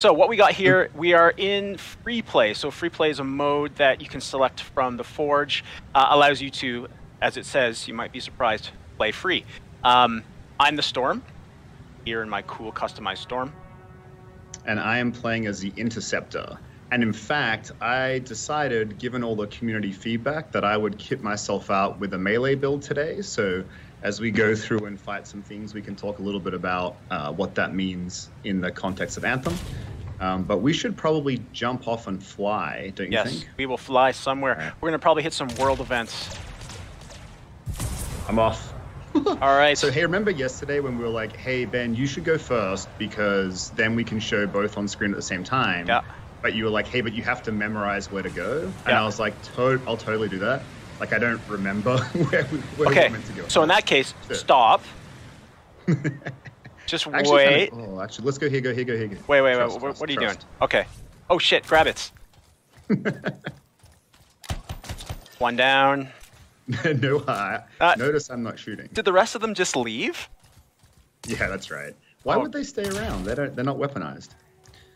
So what we got here, we are in free play. So free play is a mode that you can select from the Forge. Allows you to, as it says, you might be surprised, play free. I'm the Storm, here in my cool customized Storm. And I am playing as the Interceptor. And in fact, I decided, given all the community feedback, that I would kit myself out with a melee build today. So as we go through and fight some things, we can talk a little bit about what that means in the context of Anthem. But we should probably jump off and fly, don't you think? Yes, we will fly somewhere. Right. We're going to probably hit some world events. I'm off. All right. So, hey, remember yesterday when we were like, hey, Ben, you should go first because then we can show both on screen at the same time. Yeah. But you were like, hey, but you have to memorize where to go. And I was like, I'll totally do that. Like, I don't remember where we're meant to go. So in that case, stop. Just wait. Actually, let's go here, go here, go here. Wait. What are you doing? Okay. Oh, shit. Grab it. One down. No, notice I'm not shooting. Did the rest of them just leave? Yeah, that's right. Why would they stay around? They're not weaponized.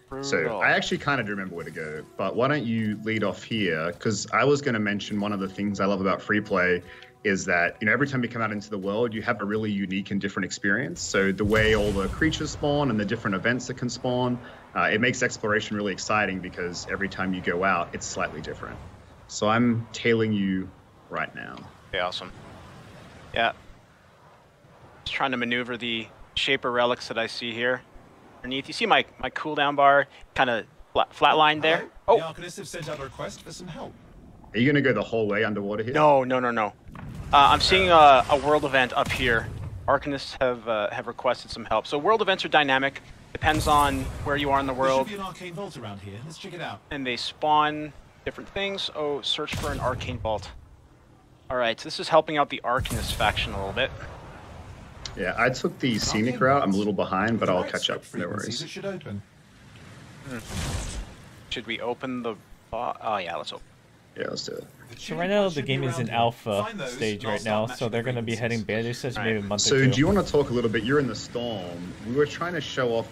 Brutal. So I actually kind of remember where to go, but why don't you lead off here? Because I was going to mention one of the things I love about free play is that, you know, every time you come out into the world, you have a really unique and different experience. So the way all the creatures spawn and the different events that can spawn, it makes exploration really exciting because every time you go out, it's slightly different. So I'm tailing you right now. Okay, awesome. Yeah. Just trying to maneuver the Shaper relics that I see here. Underneath, you see my cooldown bar kind of flatlined there. Oh, the Arcanists have sent out a request for some help. Are you going to go the whole way underwater here? No. I'm seeing a world event up here. Arcanists have requested some help. So world events are dynamic. Depends on where you are in the world. There should be an arcane vault around here. Let's check it out. And they spawn different things. Oh, search for an arcane vault. All right, so this is helping out the Arcanist faction a little bit. Yeah, I took the scenic route. I'm a little behind, but I'll catch up. No worries. It should open. Should we open the... Oh, yeah, let's open. Yeah, let's do it. So right now the game is in alpha stage right now, so they're going to be heading beta stage maybe a month or two. So do you want to talk a little bit? You're in the Storm. We were trying to show off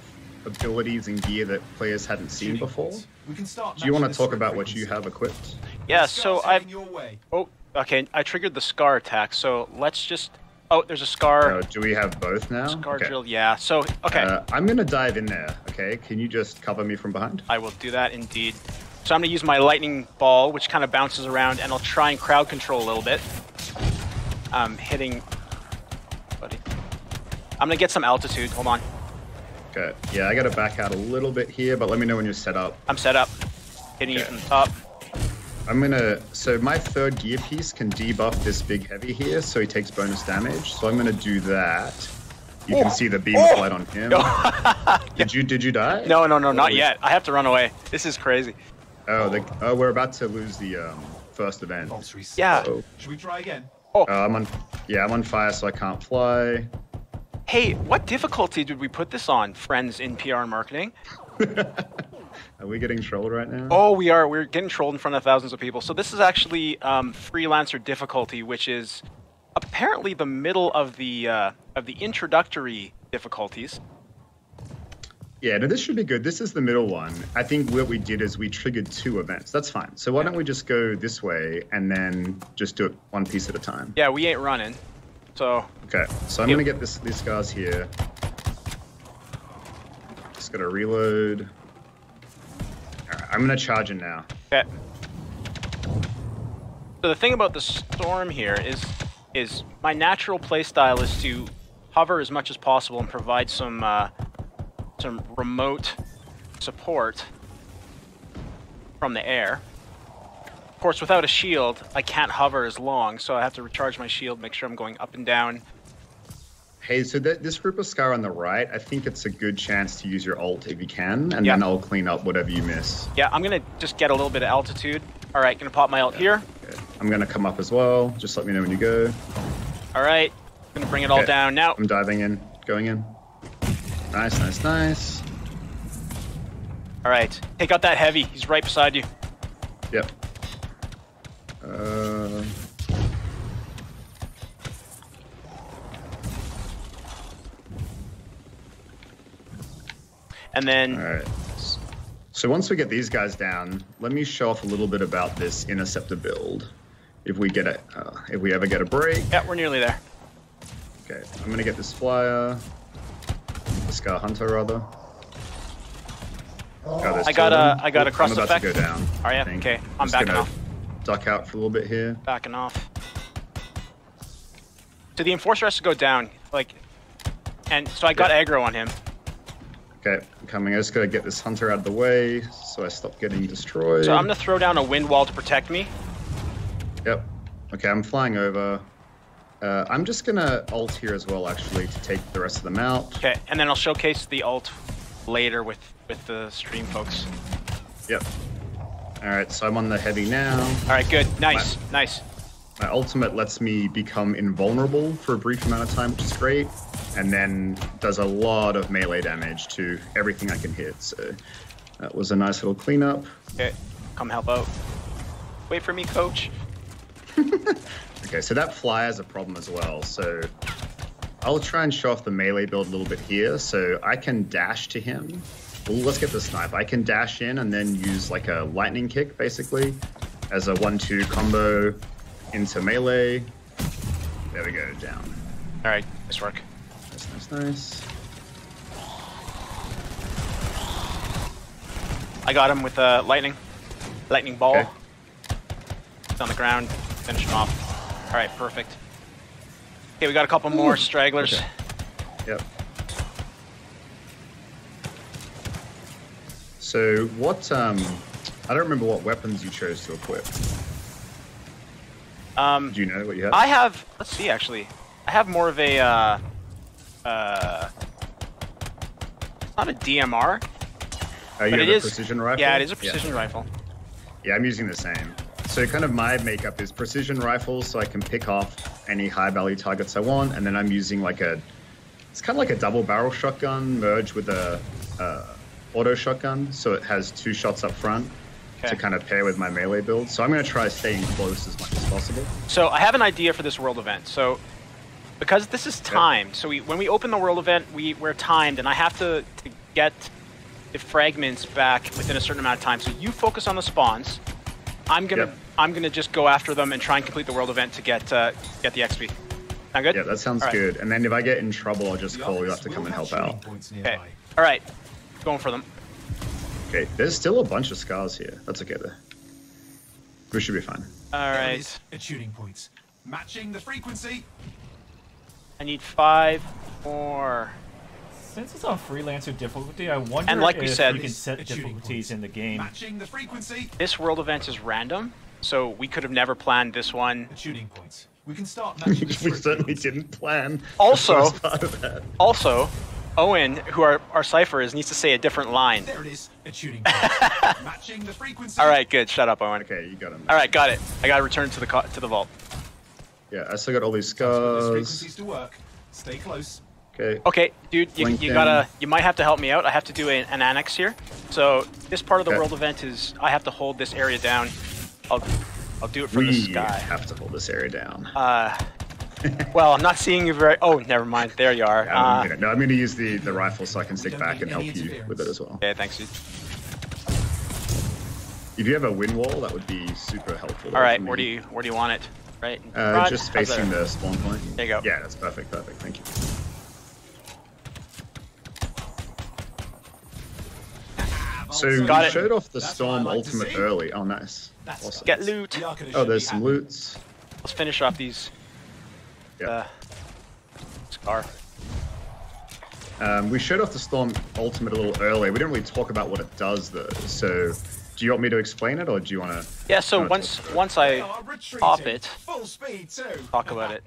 abilities and gear that players hadn't seen before. Do you want to talk about what you have equipped? Yeah, so I've... Oh, okay, I triggered the Scar attack, so let's just... Oh, there's a Scar. Oh, do we have both now? Scar drill, yeah. So, okay. I'm going to dive in there, okay? Can you just cover me from behind? I will do that indeed. So I'm going to use my lightning ball, which kind of bounces around, and I'll try and crowd control a little bit. Hitting... Buddy. I'm going to get some altitude. Hold on. Okay. Yeah, I got to back out a little bit here, but let me know when you're set up. I'm set up. Hitting you from the top. I'm gonna, so my third gear piece can debuff this big heavy here, so he takes bonus damage. So I'm gonna do that. You can see the beam of light on him. Did you die? No, not yet. I have to run away. This is crazy. Oh, we're about to lose the first event. Yeah. Should we try again? Oh. I'm on fire, so I can't fly. Hey, what difficulty did we put this on, friends in PR and marketing? Are we getting trolled right now? Oh, we are. We're getting trolled in front of thousands of people. So this is actually freelancer difficulty, which is apparently the middle of the introductory difficulties. Yeah, no, this should be good. This is the middle one. I think what we did is we triggered 2 events. That's fine. So why don't we just go this way and then just do it one piece at a time? Yeah, we ain't running. So. Okay, so I'm gonna get these guys here. Just gotta reload. I'm gonna charge in now. Okay. So the thing about the Storm here is my natural playstyle is to hover as much as possible and provide some remote support from the air. Of course, without a shield, I can't hover as long, so I have to recharge my shield, make sure I'm going up and down. Hey, so this group of Scar on the right, I think it's a good chance to use your ult if you can, and then I'll clean up whatever you miss. Yeah, I'm going to just get a little bit of altitude. All right, going to pop my ult here. Okay. I'm going to come up as well. Just let me know when you go. All right, going to bring it all down now. I'm diving in, going in. Nice. All right, take out that heavy. He's right beside you. Yep. And then... All right. So once we get these guys down, let me show off a little bit about this interceptor build. If we ever get a break. Yeah, we're nearly there. Okay, I'm gonna get this flyer, the Scar Hunter rather. I got a cross I'm about effect. to go down. Oh yeah, okay. I'm backing off. Duck out for a little bit here. Backing off. So the Enforcer has to go down, like, and so I got aggro on him. Okay, I'm coming. I just gotta get this Hunter out of the way so I stop getting destroyed. So I'm gonna throw down a wind wall to protect me. Yep. Okay, I'm flying over. I'm just gonna ult here as well, actually, to take the rest of them out. Okay, and then I'll showcase the ult later with the stream folks. Yep. All right, so I'm on the heavy now. All right, good. Nice, nice. My ultimate lets me become invulnerable for a brief amount of time, which is great, and then does a lot of melee damage to everything I can hit. So that was a nice little cleanup. Okay, come help out. Wait for me, coach. Okay, so that fly has a problem as well. So I'll try and show off the melee build a little bit here. So I can dash to him. Well, let's get the snipe. I can dash in and then use like a lightning kick, basically, as a 1-2 combo into melee. There we go, down. All right, nice work. Nice. I got him with a lightning ball. Okay. It's on the ground. Finish him off. All right, perfect. Okay, we got a couple more stragglers. Okay. Yep. So what? I don't remember what weapons you chose to equip. Do you know what you have? I have. Let's see. Actually, I have more of a. It's not a DMR. Oh, you but have it a is, precision rifle? Yeah, it is a precision rifle. Yeah, I'm using the same. So kind of my makeup is precision rifles, so I can pick off any high value targets I want, and then I'm using like it's kind of like a double barrel shotgun merged with a auto shotgun, so it has 2 shots up front to kind of pair with my melee build. So I'm going to try staying close as much as possible. So I have an idea for this world event. So because this is timed, so when we open the world event, we're timed, and I have to get the fragments back within a certain amount of time. So you focus on the spawns. I'm gonna just go after them and try and complete the world event to get the XP. Sound good? Yeah, that sounds good. And then if I get in trouble, I'll just call you up to come and help out. Okay. All right. Going for them. Okay. There's still a bunch of scars here. That's okay though. We should be fine. All right. At shooting points, matching the frequency. I need 5 more. Since it's on freelancer difficulty, I wonder and like if we said, we can set difficulties in the game. Matching the frequency. This world event is random, so we could have never planned this one. At shooting points, we can start matching. We certainly didn't plan. Also, the part of that. Also, Owen, who our cipher is, needs to say a different line. There it is. At shooting points, matching the frequency. All right, good. Shut up, Owen. Okay, you got him. All right, got it. I got to return to the vault. Yeah, I still got all these This scars. frequency's to work. Stay close. Okay. Okay, dude, you might have to help me out. I have to do an annex here. So this part of the world event is I have to hold this area down. I'll do it from the sky. We have to hold this area down. Well, I'm not seeing you very. Oh, never mind. There you are. I'm going to use the rifle so I can stick back and help you with it as well. Okay, thanks, dude. If you have a wind wall, that would be super helpful. All right, where do you want it? Right. Just facing the spawn point. There you go. Yeah, that's perfect. Perfect. Thank you. So we showed off the Storm ultimate early. Oh, nice. Awesome. Get loot. Oh, there's some loots. Let's finish off these. Scar. We showed off the Storm ultimate a little early. We didn't really talk about what it does though. So, do you want me to explain it, or do you want to? Yeah. So once I pop it, full speed too. talk about it.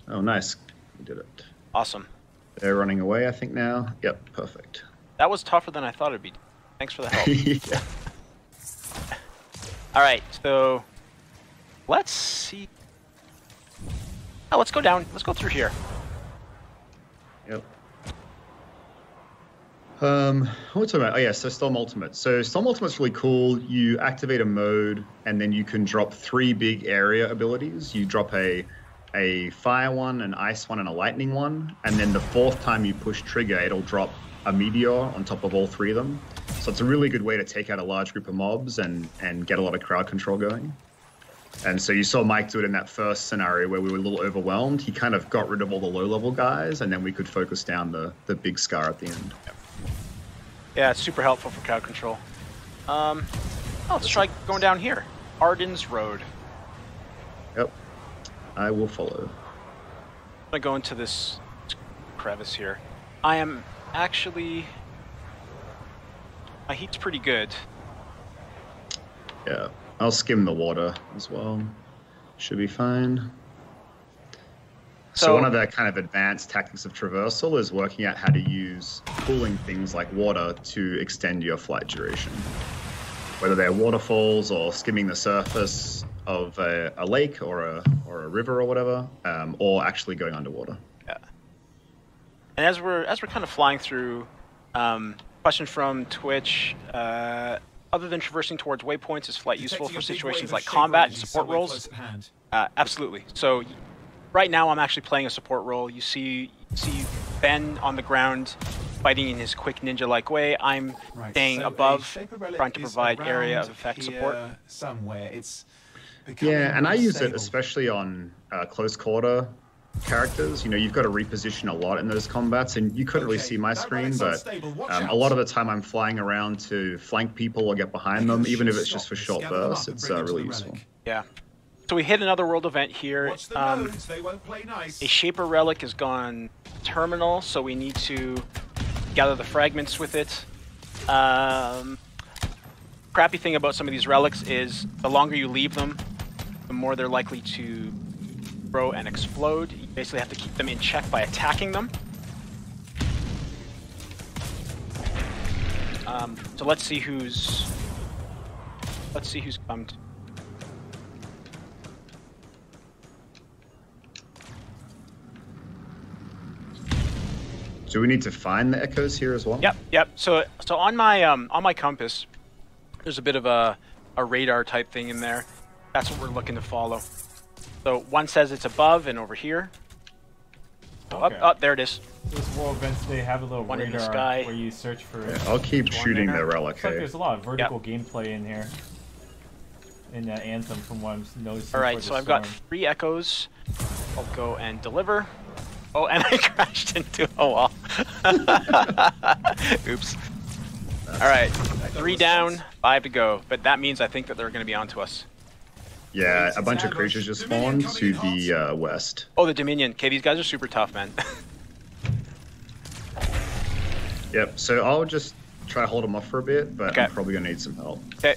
Oh, nice. We did it. Awesome. They're running away, I think now. Yep, perfect. That was tougher than I thought it'd be. Thanks for the help. Yeah. All right, so let's see. Oh, let's go down. Let's go through here. Yep. What are we talking about? Oh yeah, so Storm Ultimate. So Storm Ultimate's really cool. You activate a mode, and then you can drop 3 big area abilities. You drop a fire one, an ice one, and a lightning one. And then the 4th time you push trigger, it'll drop a meteor on top of all 3 of them. So it's a really good way to take out a large group of mobs and get a lot of crowd control going. And so you saw Mike do it in that first scenario where we were a little overwhelmed. He kind of got rid of all the low-level guys, and then we could focus down the big scar at the end. Yeah, it's super helpful for crowd control. Let's try going down here. Arden's Road. Yep. I will follow. I'm going to go into this crevice here. I am actually... My heat's pretty good. Yeah. I'll skim the water as well. Should be fine. So one of the kind of advanced tactics of traversal is working out how to use cooling things like water to extend your flight duration. Whether they're waterfalls or skimming the surface of a lake or a river or whatever, or actually going underwater. Yeah. And as we're kind of flying through, question from Twitch. Other than traversing towards waypoints, is flight useful for situations like combat and support roles? Absolutely. So right now I'm actually playing a support role. You see Ben on the ground fighting in his quick ninja-like way. I'm staying above, trying to provide area of effect support. Yeah, and I use it especially on close quarter characters. You know, you've got to reposition a lot in those combats, and you couldn't really see my screen, but a lot of the time I'm flying around to flank people or get behind them, even if it's just for short bursts. It's really useful. Yeah. So we hit another world event here. A Shaper Relic has gone terminal, so we need to gather the fragments with it. Crappy thing about some of these relics is the longer you leave them, the more they're likely to grow and explode. You basically have to keep them in check by attacking them. So let's see who's come. Do we need to find the echoes here as well? Yep. So on my compass, there's a bit of a radar type thing in there. That's what we're looking to follow. So one says it's above and over here. Okay. Up, there it is. Those world events, they have a little One radar in the sky. where you search for. Yeah, I'll keep shooting the relic. Looks like there's a lot of vertical gameplay in here. In Anthem, from what I'm noticing. All right, so I've got 3 echoes. I'll go and deliver. Oh, and I crashed into a wall. Oops. All right, 3 down, 5 to go. But that means I think that they're going to be onto us. Yeah, a bunch of creatures just spawned to the west. Oh, the Dominion. Okay, these guys are super tough, man. Yep, so I'll just try to hold them off for a bit, but I'm probably going to need some help. Okay.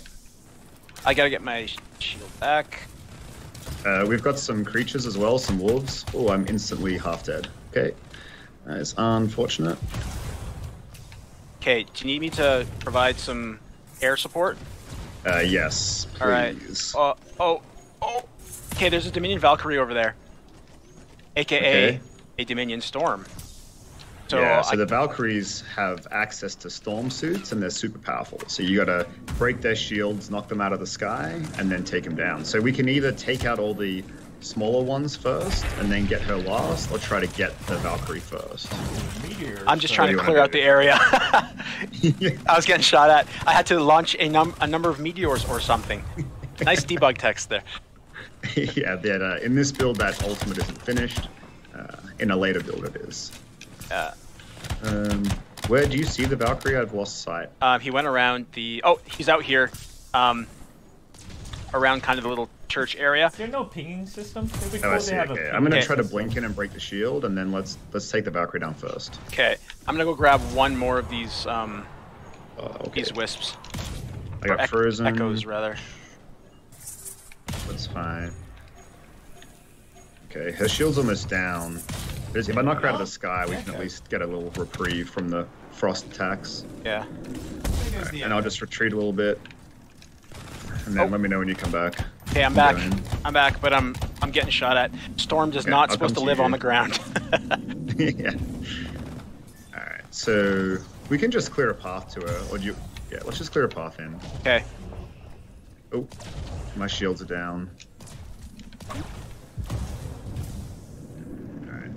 I got to get my shield back. We've got some creatures as well, some wolves. Oh, I'm instantly half dead. Okay, that is unfortunate. Okay, do you need me to provide some air support? Yes, please. All right. Okay, there's a Dominion Valkyrie over there. AKA a Dominion Storm. So yeah, so the Valkyries have access to storm suits, and they're super powerful. So you gotta break their shields, knock them out of the sky, and then take them down. So we can either take out all the smaller ones first, and then get her last, or try to get the Valkyrie first. I'm just trying to clear out the area. I was getting shot at. I had to launch a number of meteors or something. Nice debug text there. Yeah, in this build that ultimate isn't finished. In a later build it is. Where do you see the Valkyrie? I've lost sight. He went around the... Oh, he's out here. Around kind of the little church area. Is there no pinging system? Oh, I see. Okay. I'm gonna try to blink in and break the shield, and then let's take the Valkyrie down first. Okay. I'm gonna go grab one more of these these wisps. I got frozen. Echoes, rather. That's fine. Okay, her shield's almost down. If I knock her out of the sky, we can at least get a little reprieve from the frost attacks. Yeah. Right, and I'll just retreat a little bit. And then let me know when you come back. Okay, I'm back. I'm back, but I'm getting shot at. Storm is not supposed to live on the ground. Yeah. Alright, so we can just clear a path to her, or do you... Yeah, let's just clear a path in. Okay. Oh, my shields are down.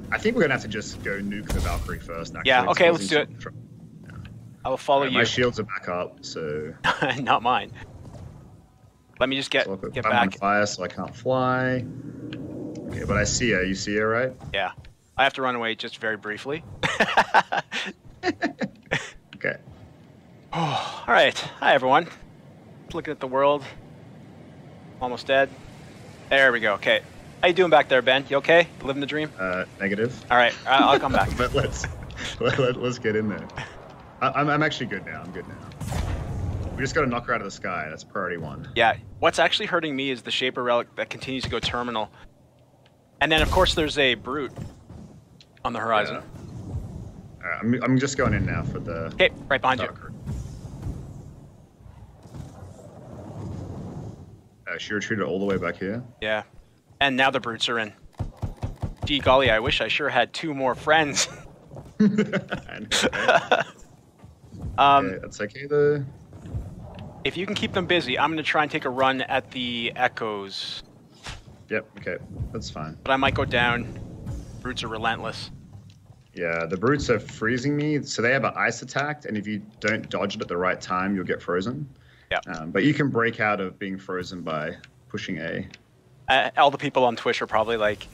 I think we're gonna have to just go nuke the Valkyrie first. Actually, yeah. Okay, let's do it. I will follow you. My shields are back up, so... Not mine. Let me just get I'm back. on fire, so I can't fly. Okay, but I see her. You see her, right? Yeah. I have to run away just very briefly. Okay. Oh, all right. Hi, everyone. Looking at the world. Almost dead. There we go. Okay. How you doing back there, Ben? You okay? Living the dream? Negative. All right. I'll come back. But let's get in there. I'm actually good now. I'm good now. We just got to knock her out of the sky. That's priority 1. Yeah. What's actually hurting me is the Shaper Relic that continues to go terminal. And then, of course, there's a Brute on the horizon. Yeah. I'm just going in now for the... Okay, right behind you. She retreated all the way back here. Yeah. And now the Brutes are in. Gee golly, I wish I sure had 2 more friends. Okay, that's okay though. If you can keep them busy, I'm going to try and take a run at the Echoes. Yep, okay. That's fine. But I might go down. Brutes are relentless. Yeah, the Brutes are freezing me, so they have an ice attack, and if you don't dodge it at the right time, you'll get frozen. Yeah. But you can break out of being frozen by pushing A. All the people on Twitch are probably like,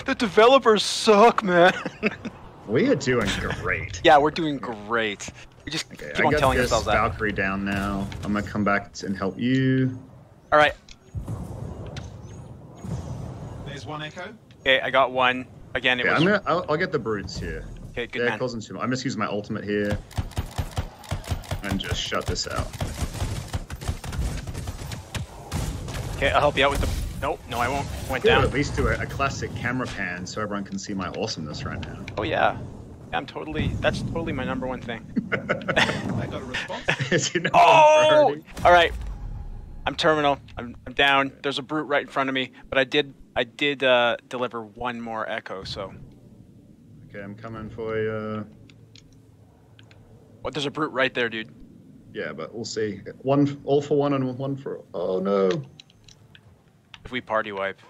the developers suck, man. We are doing great. Yeah, we're doing great. We just keep on telling ourselves that. Valkyrie down now. I'm gonna come back and help you. All right. There's one Echo. Okay, I got one. Again, it was... I'll get the Brutes here. Okay, good man. Causing too much. I'm just using my ultimate here. And just shut this out. Okay, I'll help you out with the... Nope, no, I won't. Went Yeah, down. at least do a classic camera pan so everyone can see my awesomeness right now. Oh, yeah. That's totally my _1 thing. I got a response. Oh! All right. I'm terminal. I'm down. There's a Brute right in front of me, but I did deliver 1 more Echo, so... Okay, I'm coming for you. What? There's a Brute right there, dude. Yeah, but we'll see. All for 1 and 1 for... Oh, no. If we party wipe.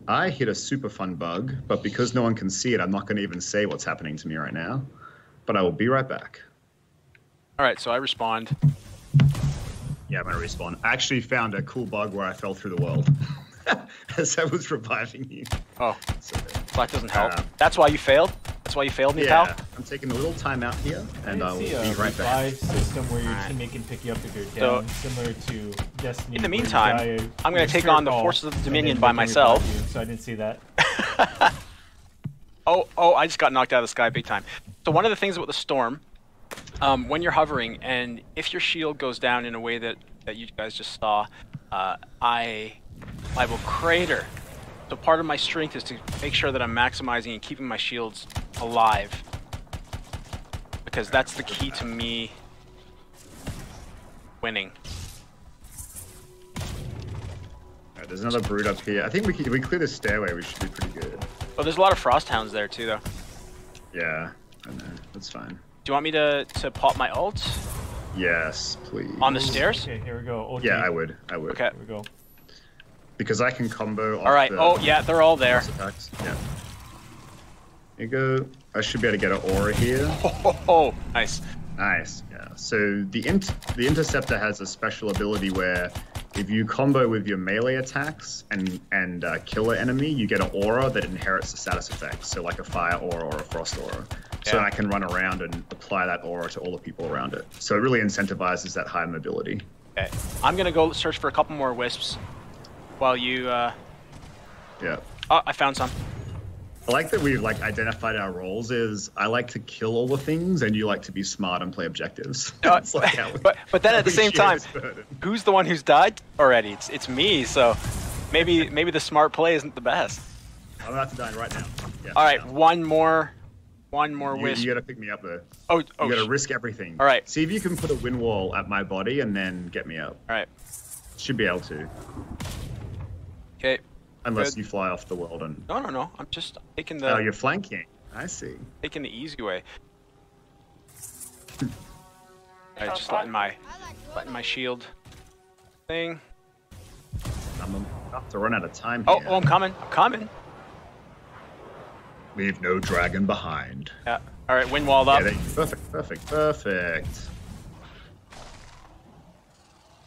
I hit a super fun bug, but because no one can see it, I'm not going to even say what's happening to me right now. But I will be right back. All right, so I respond. Yeah, I'm going to respawn. I actually found a cool bug where I fell through the world as I was reviving you. Oh, so that doesn't help. That's why you failed? That's why you failed me, pal? I'm taking a little time out here, and I'll be right back. Revive system where your teammate can pick you up if you're down, similar to Destiny. In the meantime, I'm going to take on the forces of the Dominion by myself. So I didn't see that. Oh, I just got knocked out of the sky big time. So one of the things about the storm, when you're hovering, and if your shield goes down in a way that you guys just saw, I will crater. So part of my strength is to make sure that I'm maximizing and keeping my shields alive. Because that's the key to me winning. Alright, there's another Brute up here. I think if we clear the stairway, we should be pretty good. Oh, there's a lot of Frost Hounds there too, though. Yeah, I know. That's fine. Do you want me to pop my ult? Yes, please. On the stairs? Okay, here we go. Okay. Yeah, I would. Okay. Here we go. Because I can combo off Alright, oh yeah, they're all there. Attacks. Yeah. Here you go. I should be able to get an aura here. Oh, nice. Nice, yeah. So the Interceptor has a special ability where if you combo with your melee attacks and kill an enemy, you get an aura that inherits the status effect. So like a fire aura or a frost aura. So I can run around and apply that aura to all the people around it. So it really incentivizes that high mobility. Okay, I'm gonna go search for a couple more wisps while you... Yeah. Oh, I found some. I like that we've identified our roles is I like to kill all the things and you like to be smart and play objectives. It's like how we, but then at the same time, this burden. who's the one who's died already? It's me, so maybe the smart play isn't the best. I'm about to die right now. Yeah, all right, one more wisp. You gotta pick me up though. Oh, you gotta risk everything. All right. See if you can put a wind wall at my body and then get me up. All right. Should be able to. Okay. Unless you fly off the world and... No. I'm just taking the... Oh, you're flanking. I see. Taking the easy way. Alright, just letting my shield thing. I'm about to run out of time here. Oh, I'm coming. Leave no dragon behind. Yeah. All right, wind walled up. Yeah, perfect, perfect, perfect.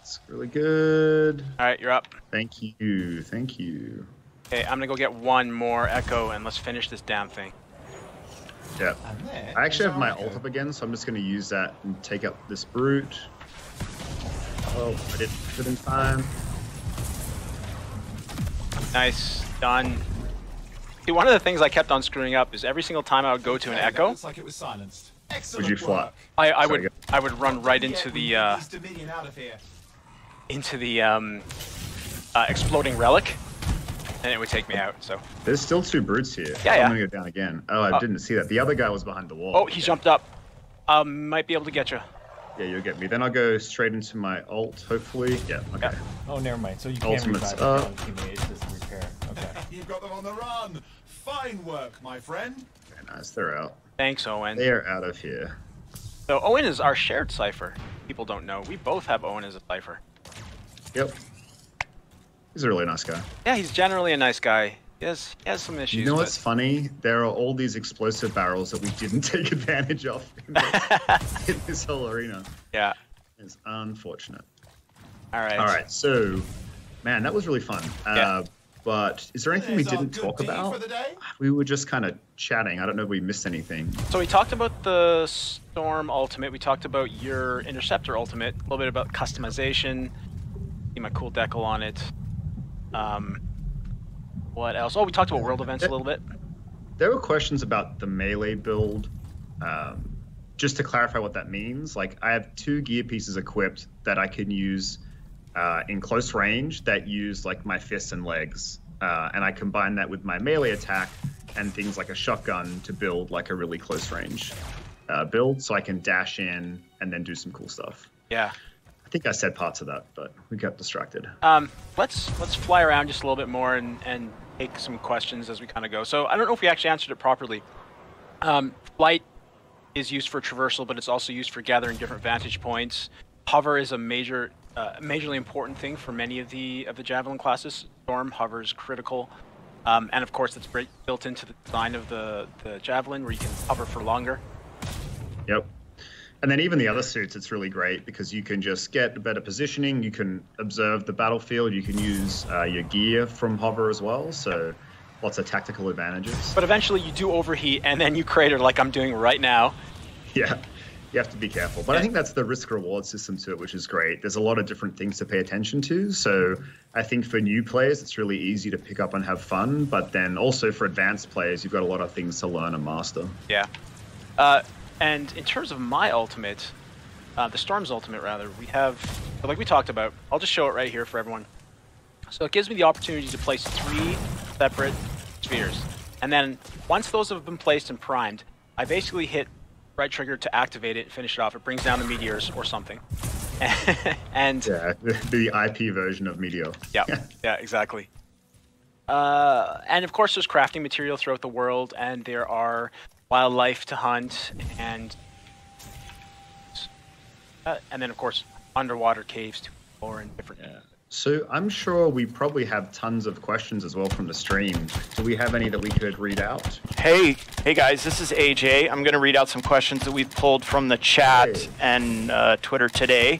It's really good. All right, you're up. Thank you, thank you. Okay, I'm gonna go get one more echo and let's finish this damn thing. Yeah. I actually have my ult up again, so I'm just gonna use that and take up this brute. Oh, I didn't put in time. Nice, done. See, one of the things I kept on screwing up is every single time I would go to an echo, Looks like it was silenced. Would you fly? I would run right into the exploding relic, and it would take me out. So there's still 2 brutes here. Yeah, I'm gonna go down again. Oh, I didn't see that. The other guy was behind the wall. Oh, he jumped up. Might be able to get you. Yeah, you'll get me. Then I'll go straight into my ult, hopefully. Yeah, okay. Oh, never mind. So you can't Ultimate's revive up. your teammate, it's just repair. Okay. You've got them on the run. Fine work, my friend. Very nice, they're out. Thanks, Owen. They are out of here. So Owen is our shared cipher. People don't know. We both have Owen as a cipher. Yep. He's a really nice guy. Yeah, he's generally a nice guy. He has some issues. You know but... what's funny? There are all these explosive barrels that we didn't take advantage of in this whole arena. Yeah. It's unfortunate. All right. All right, so, man, that was really fun. Yeah. But is there anything we didn't talk about? We were just kind of chatting. I don't know if we missed anything. So we talked about the Storm ultimate. We talked about your Interceptor ultimate. A little bit about customization. See my cool decal on it. What else? Oh, we talked about world events a little bit. There were questions about the melee build. Just to clarify what that means, like I have 2 gear pieces equipped that I can use in close range that use like my fists and legs, and I combine that with my melee attack and things like a shotgun to build like a really close range build, so I can dash in and then do some cool stuff. Yeah. I think I said parts of that, but we got distracted. Let's fly around just a little bit more and take some questions as we kind of go. So I don't know if we actually answered it properly. Flight is used for traversal, but it's also used for gathering different vantage points. Hover is a majorly important thing for many of the Javelin classes. Storm, hover is critical. And of course, it's built into the design of the Javelin, where you can hover for longer. Yep. And then even the other suits, it's really great because you can just get better positioning. You can observe the battlefield. You can use your gear from hover as well. So lots of tactical advantages. But eventually you do overheat and then you crater like I'm doing right now. Yeah, you have to be careful. But I think that's the risk-reward system to it, which is great. There's a lot of different things to pay attention to. So I think for new players, it's really easy to pick up and have fun. But then also for advanced players, you've got a lot of things to learn and master. Yeah. And in terms of my ultimate, the Storm's ultimate rather, we have, like we talked about, I'll just show it right here for everyone. So it gives me the opportunity to place 3 separate spheres. And then once those have been placed and primed, I basically hit right trigger to activate it and finish it off. It brings down the meteors or something. And yeah, the IP version of Meteor. Yeah, yeah, exactly. And of course there's crafting material throughout the world, and there are wildlife to hunt, and then of course underwater caves to explore and different. Yeah. So I'm sure we probably have tons of questions as well from the stream. Do we have any that we could read out? Hey guys, this is AJ. I'm going to read out some questions that we've pulled from the chat and Twitter today.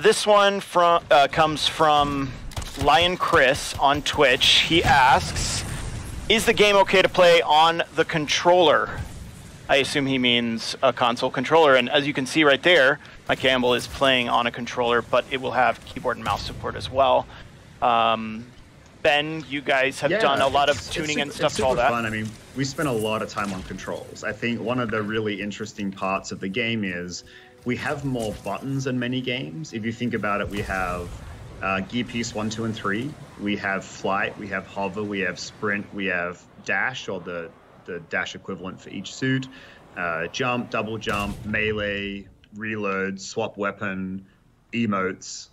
This one comes from Lion Chris on Twitch. He asks, is the game okay to play on the controller? I assume he means a console controller, and as you can see right there, my Campbell is playing on a controller, but it will have keyboard and mouse support as well. Ben, you guys have done a lot of tuning and stuff to all that. Fun. I mean, we spent a lot of time on controls. I think one of the really interesting parts of the game is we have more buttons than many games. If you think about it, we have gear piece 1, 2, and 3. We have flight, we have hover, we have sprint, we have dash, or the dash equivalent for each suit, jump, double jump, melee, reload, swap weapon, emotes,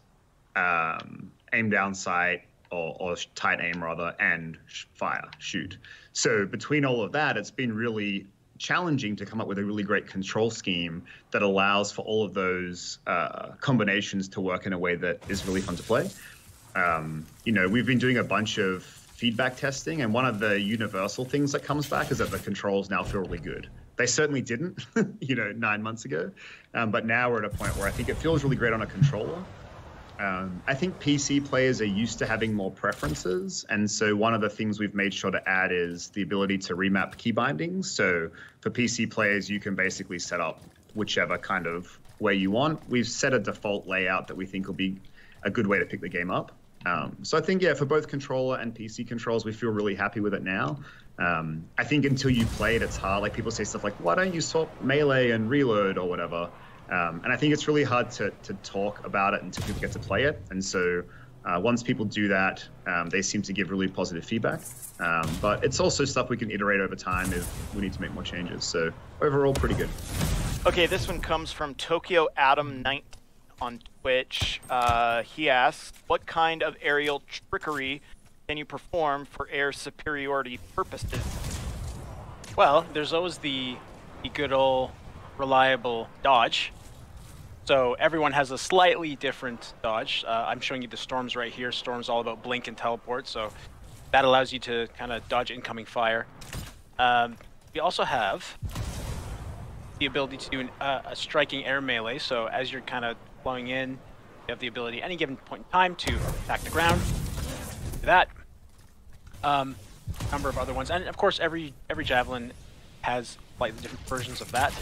aim down sight, or tight aim rather, and fire, shoot. So between all of that, it's been really challenging to come up with a really great control scheme that allows for all of those combinations to work in a way that is really fun to play. You know, we've been doing a bunch of feedback testing, and one of the universal things that comes back is that the controls now feel really good. They certainly didn't, 9 months ago. But now we're at a point where I think it feels really great on a controller. I think PC players are used to having more preferences. And so one of the things we've made sure to add is the ability to remap key bindings. So for PC players, you can basically set up whichever kind of way you want. We've set a default layout that we think will be a good way to pick the game up. So I think, for both controller and PC controls, we feel really happy with it now. I think until you play it, it's hard. Like people say stuff like, why don't you swap melee and reload or whatever? And I think it's really hard to talk about it until people get to play it. And so once people do that, they seem to give really positive feedback. But it's also stuff we can iterate over time if we need to make more changes. So overall, pretty good. Okay, this one comes from Tokyo Adam 19 on Twitch. He asks, what kind of aerial trickery can you perform for air superiority purposes? Well, there's always the good old reliable dodge. So everyone has a slightly different dodge. I'm showing you the Storm's right here. Storm's all about blink and teleport, so that allows you to kind of dodge incoming fire. We also have the ability to do a striking air melee. So as you're kind of flowing in, you have the ability at any given point in time to attack the ground. Do that. Number of other ones, and of course every javelin has slightly different versions of that.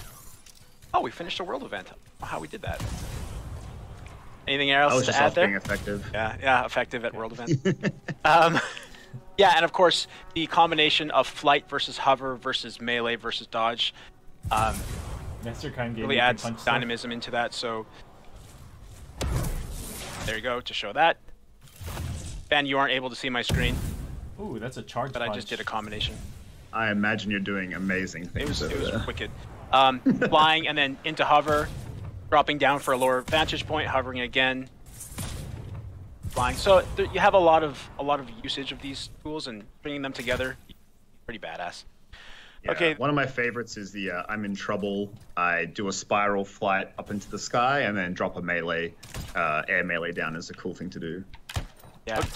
Oh, we finished a world event. How we did that. Anything else to add there? Being effective. Yeah, effective at world event. Yeah, and of course the combination of flight versus hover versus melee versus dodge really adds dynamism into that. So there you go to show that. Ben, you aren't able to see my screen. Ooh, that's a charge but punch. I just did a combination. I imagine you're doing amazing things. It was wicked. Flying and then into hover, dropping down for a lower vantage point, hovering again, flying. So you have a lot of usage of these tools, and bringing them together, pretty badass. Yeah, okay. One of my favorites is the I'm in trouble. I do a spiral flight up into the sky and then drop a melee, air melee down is a cool thing to do. Yeah. Okay.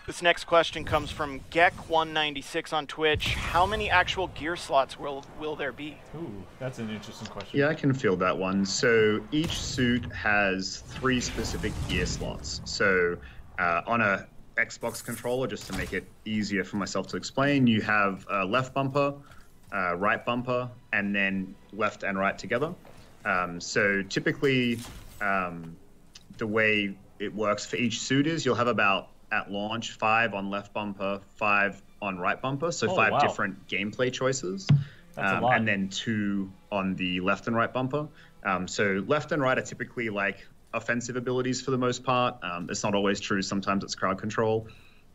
This next question comes from Gek196 on Twitch. How many actual gear slots will there be? Ooh, that's an interesting question. Yeah, I can field that one. So each suit has 3 specific gear slots. So on a Xbox controller, just to make it easier for myself to explain, you have a left bumper, right bumper, and then left and right together. So typically, the way it works for each suit is you'll have about, at launch, 5 on left bumper, 5 on right bumper, so 5 different gameplay choices, and then 2 on the left and right bumper. So left and right are typically like offensive abilities for the most part. It's not always true. Sometimes it's crowd control.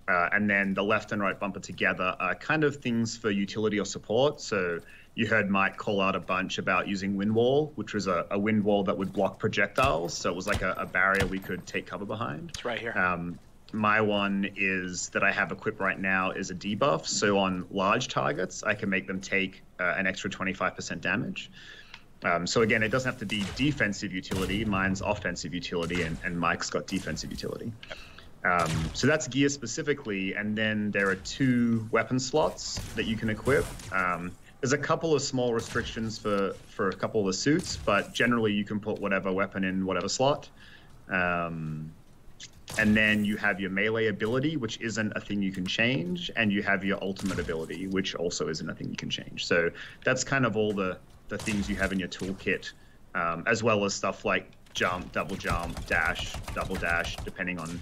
And then the left and right bumper together are kind of things for utility or support. So you heard Mike call out a bunch about using wind wall, which was a wind wall that would block projectiles. So it was like a barrier we could take cover behind. It's right here. My one is that I have equipped right now is a debuff. So on large targets, I can make them take an extra 25% damage. So again, it doesn't have to be defensive utility. Mine's offensive utility, and Mike's got defensive utility. So that's gear specifically, and then there are 2 weapon slots that you can equip. There's a couple of small restrictions for a couple of the suits, but generally you can put whatever weapon in whatever slot. And then you have your melee ability, which isn't a thing you can change, and you have your ultimate ability, which also isn't a thing you can change. So that's kind of all the things you have in your toolkit, as well as stuff like jump, double jump, dash, double dash, depending on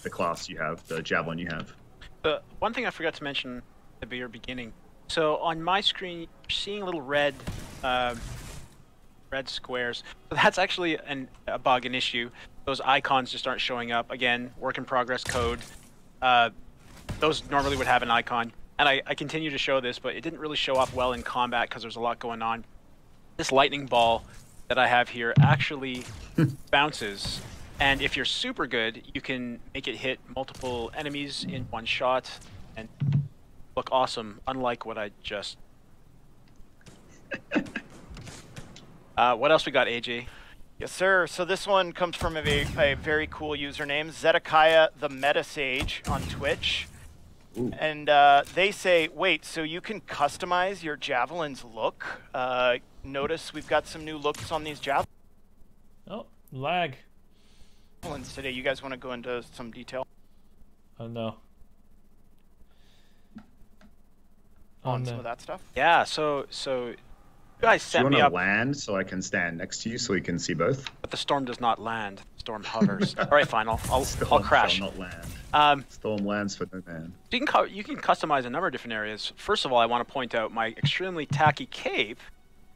the class you have, the javelin you have. One thing I forgot to mention at the very beginning. So on my screen, you're seeing little red squares. So that's actually a bug, an issue. Those icons just aren't showing up. Again, work in progress code. Those normally would have an icon. And I continue to show this, but it didn't really show up well in combat because there's a lot going on. This lightning ball that I have here actually bounces. And if you're super good, you can make it hit multiple enemies in one shot and look awesome, unlike what I just... what else we got, AJ? Yes, sir. So this one comes from a very cool username, Zedekiah the Metasage on Twitch. And they say, wait, so you can customize your javelin's look? Notice we've got some new looks on these javelins. Oh, lag. Today, you guys want to go into some detail? Oh no. On some of that stuff? Yeah, so you guys set me up. Do you want to land so I can stand next to you so we can see both? But the storm does not land. The storm hovers. All right, fine. I'll crash. Shall not land. Storm lands for no man. You can customize a number of different areas. First of all, I want to point out my extremely tacky cape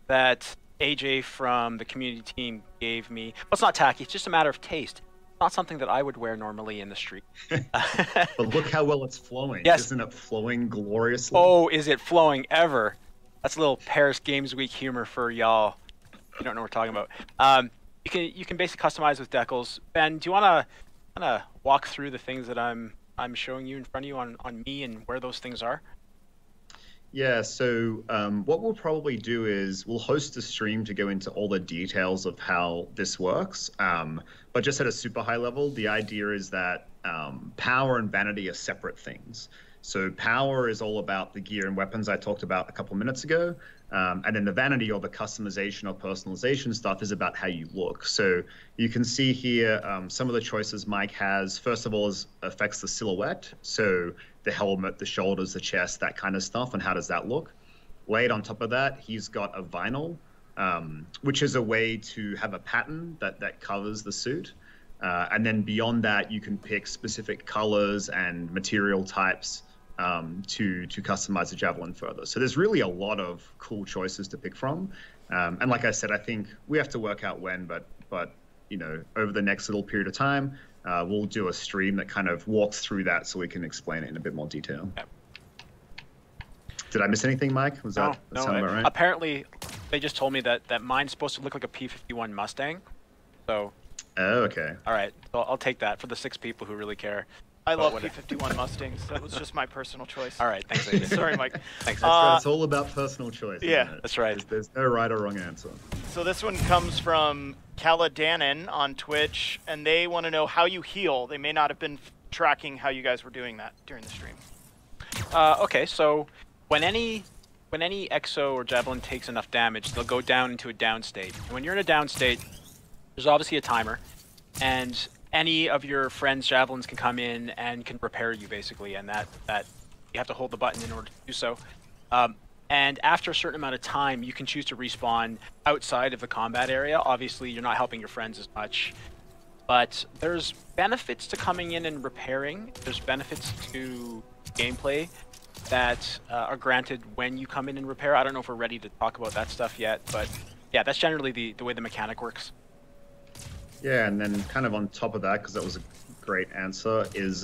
that AJ from the community team gave me. Well, it's not tacky. It's just a matter of taste. It's not something that I would wear normally in the street. But look how well it's flowing. Yes. Isn't it flowing gloriously? Oh, is it flowing ever? That's a little Paris Games Week humor for y'all. You don't know what we're talking about. You can basically customize with decals. Ben, do you want to walk through the things that I'm showing you in front of you on me and where those things are? Yeah, so what we'll probably do is we'll host a stream to go into all the details of how this works. But just at a super high level, the idea is that power and vanity are separate things. So power is all about the gear and weapons I talked about a couple minutes ago. And then the vanity or the customization or personalization stuff is about how you look. So you can see here some of the choices Mike has. First of all, affects the silhouette. So the helmet, the shoulders, the chest, that kind of stuff, and how does that look? Laid on top of that, he's got a vinyl, which is a way to have a pattern that covers the suit. And then beyond that, you can pick specific colors and material types to customize the javelin further. So there's really a lot of cool choices to pick from. And like I said, I think we have to work out when, but you know, over the next little period of time, we'll do a stream that kind of walks through that so we can explain it in a bit more detail. Yep. Did I miss anything, Mike? Was that sound about right? Apparently, they just told me that mine's supposed to look like a P-51 Mustang. So. Oh, okay. All right. So I'll take that for the 6 people who really care. I love P-51 Mustangs. That was just my personal choice. All right, thanks, AJ. Sorry, Mike. Thanks. It's all about personal choice. Yeah, that's right. There's no right or wrong answer. So this one comes from Caladanon on Twitch, and they want to know how you heal. They may not have been tracking how you guys were doing that during the stream. Okay, so when any exo or javelin takes enough damage, they'll go down into a down state. And when you're in a down state, there's obviously a timer, and any of your friends' javelins can come in and can repair you, basically, and that you have to hold the button in order to do so. And after a certain amount of time, you can choose to respawn outside of the combat area. Obviously, you're not helping your friends as much, but there's benefits to coming in and repairing. There's benefits to gameplay that are granted when you come in and repair. I don't know if we're ready to talk about that stuff yet, but yeah, that's generally the way the mechanic works. Yeah, and then kind of on top of that, because that was a great answer, is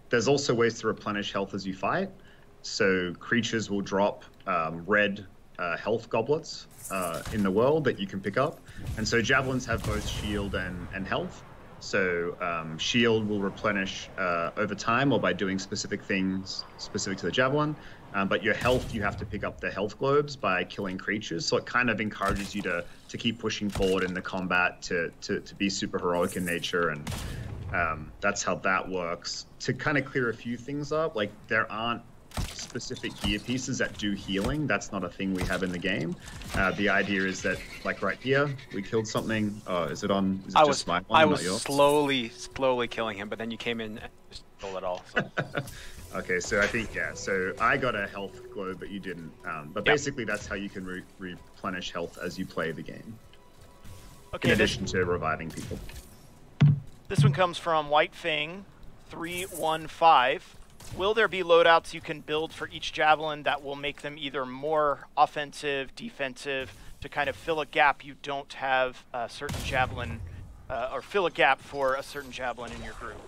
there's also ways to replenish health as you fight. So creatures will drop red health goblets in the world that you can pick up. And so javelins have both shield and health. So shield will replenish over time or by doing specific things specific to the javelin. But your health, you have to pick up the health globes by killing creatures. So it kind of encourages you to keep pushing forward in the combat, to be super heroic in nature. And that's how that works. To kind of clear a few things up, like there aren't specific gear pieces that do healing. That's not a thing we have in the game. The idea is that, like right here, we killed something. Is it on? Is it just my one, I was not yours? slowly killing him, but then you came in and just stole it all. So. Okay, so I think, yeah, so I got a health globe, but you didn't. But basically, that's how you can replenish health as you play the game. Okay, in addition to reviving people. This one comes from WhiteFang315. Will there be loadouts you can build for each javelin that will make them either more offensive, defensive, to kind of fill a gap you don't have a certain javelin, or fill a gap for a certain javelin in your group?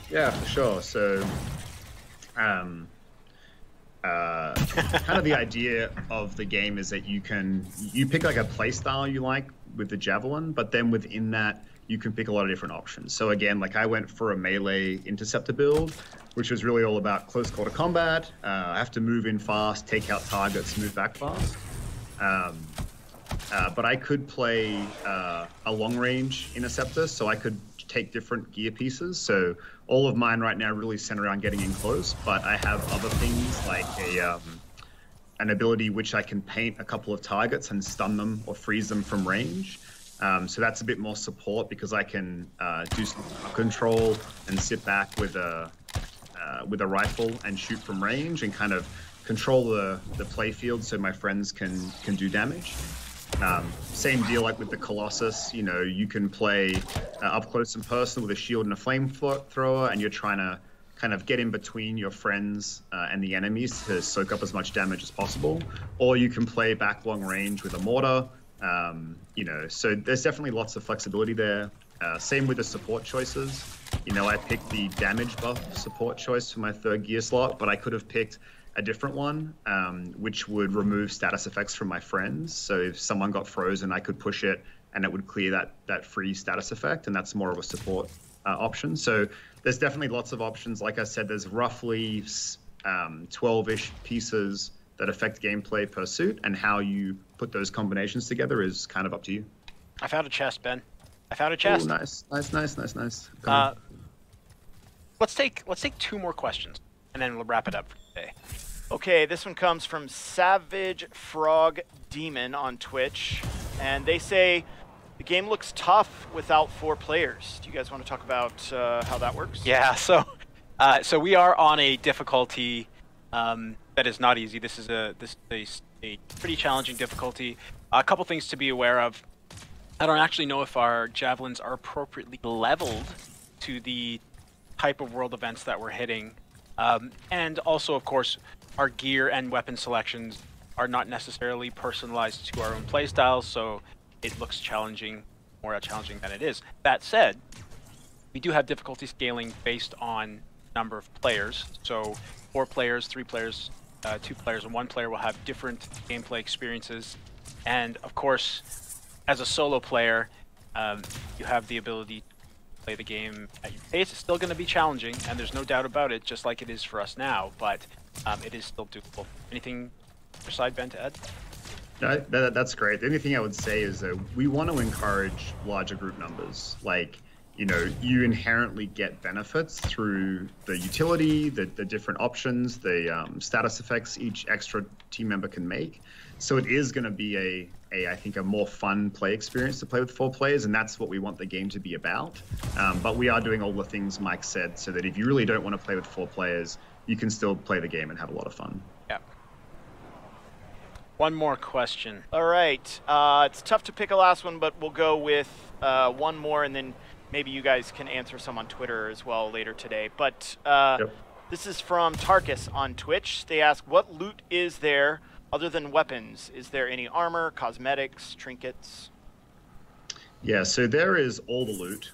Yeah, for sure. So, kind of the idea of the game is that you pick like a play style you like with the javelin, but then within that you can pick a lot of different options. So again, like I went for a melee interceptor build, which was really all about close quarter combat. I have to move in fast, take out targets, move back fast. But I could play a long range interceptor, so I could take different gear pieces. So all of mine right now really center around getting in close, but I have other things like an ability which I can paint a couple of targets and stun them or freeze them from range. So that's a bit more support because I can do some control and sit back with a rifle and shoot from range and kind of control the play field so my friends can do damage. Same deal like with the Colossus, you know, you can play up close and personal with a shield and a flamethrower, and you're trying to kind of get in between your friends and the enemies to soak up as much damage as possible. Or you can play back long range with a mortar, you know, so there's definitely lots of flexibility there. Same with the support choices. You know, I picked the damage buff support choice for my 3rd gear slot, but I could have picked a different one, which would remove status effects from my friends. So if someone got frozen, I could push it and it would clear that free status effect, and that's more of a support option. So there's definitely lots of options. Like I said, there's roughly 12-ish pieces that affect gameplay per suit, and how you put those combinations together is kind of up to you. I found a chest, Ben. I found a chest. Oh, nice. Let's take 2 more questions, and then we'll wrap it up for today. Okay, this one comes from Savage Frog Demon on Twitch, and they say the game looks tough without 4 players. Do you guys want to talk about how that works? Yeah, so we are on a difficulty that is not easy. This is a pretty challenging difficulty. A couple things to be aware of. I don't actually know if our javelins are appropriately leveled to the type of world events that we're hitting. And also, of course, our gear and weapon selections are not necessarily personalized to our own playstyles, so it looks challenging, more challenging than it is. That said, we do have difficulty scaling based on number of players. So 4 players, 3 players, 2 players, and 1 player will have different gameplay experiences. And of course, as a solo player, you have the ability to play the game at your pace. It's still going to be challenging, and there's no doubt about it, just like it is for us now, but it is still doable. Anything your side, Ben, to add? That's great. The only thing I would say is that we want to encourage larger group numbers. Like, you know, you inherently get benefits through the utility, the different options, the status effects each extra team member can make. So it is going to be I think a more fun play experience to play with 4 players, and that's what we want the game to be about. But we are doing all the things Mike said, so that if you really don't want to play with 4 players, you can still play the game and have a lot of fun. Yeah. One more question. All right. It's tough to pick a last one, but we'll go with one more, and then maybe you guys can answer some on Twitter as well later today. But Yep. This is from Tarkus on Twitch. They ask, what loot is there other than weapons? Is there any armor, cosmetics, trinkets? Yeah, so there is all the loot.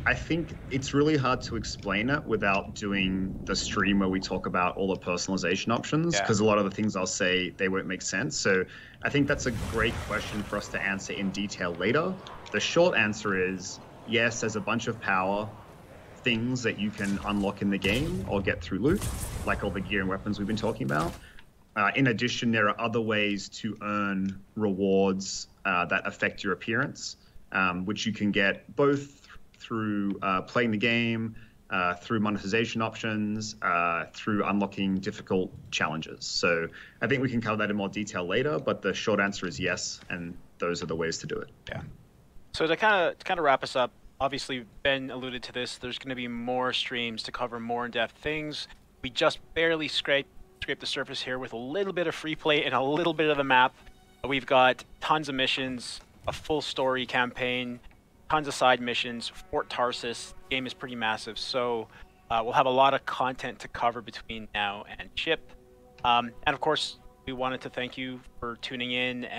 I think it's really hard to explain it without doing the stream where we talk about all the personalization options, because a lot of the things I'll say, they won't make sense. So I think that's a great question for us to answer in detail later. The short answer is yes, there's a bunch of power things that you can unlock in the game or get through loot, like all the gear and weapons we've been talking about. In addition, there are other ways to earn rewards that affect your appearance, which you can get both through playing the game, through monetization options, through unlocking difficult challenges. So I think we can cover that in more detail later, but the short answer is yes, and those are the ways to do it. Yeah. So to kind of wrap us up, obviously Ben alluded to this, there's going to be more streams to cover more in-depth things. We just barely scraped the surface here with a little bit of free play and a little bit of the map. We've got tons of missions, a full story campaign, tons of side missions, Fort Tarsus. The game is pretty massive, so we'll have a lot of content to cover between now and ship. And of course, we wanted to thank you for tuning in and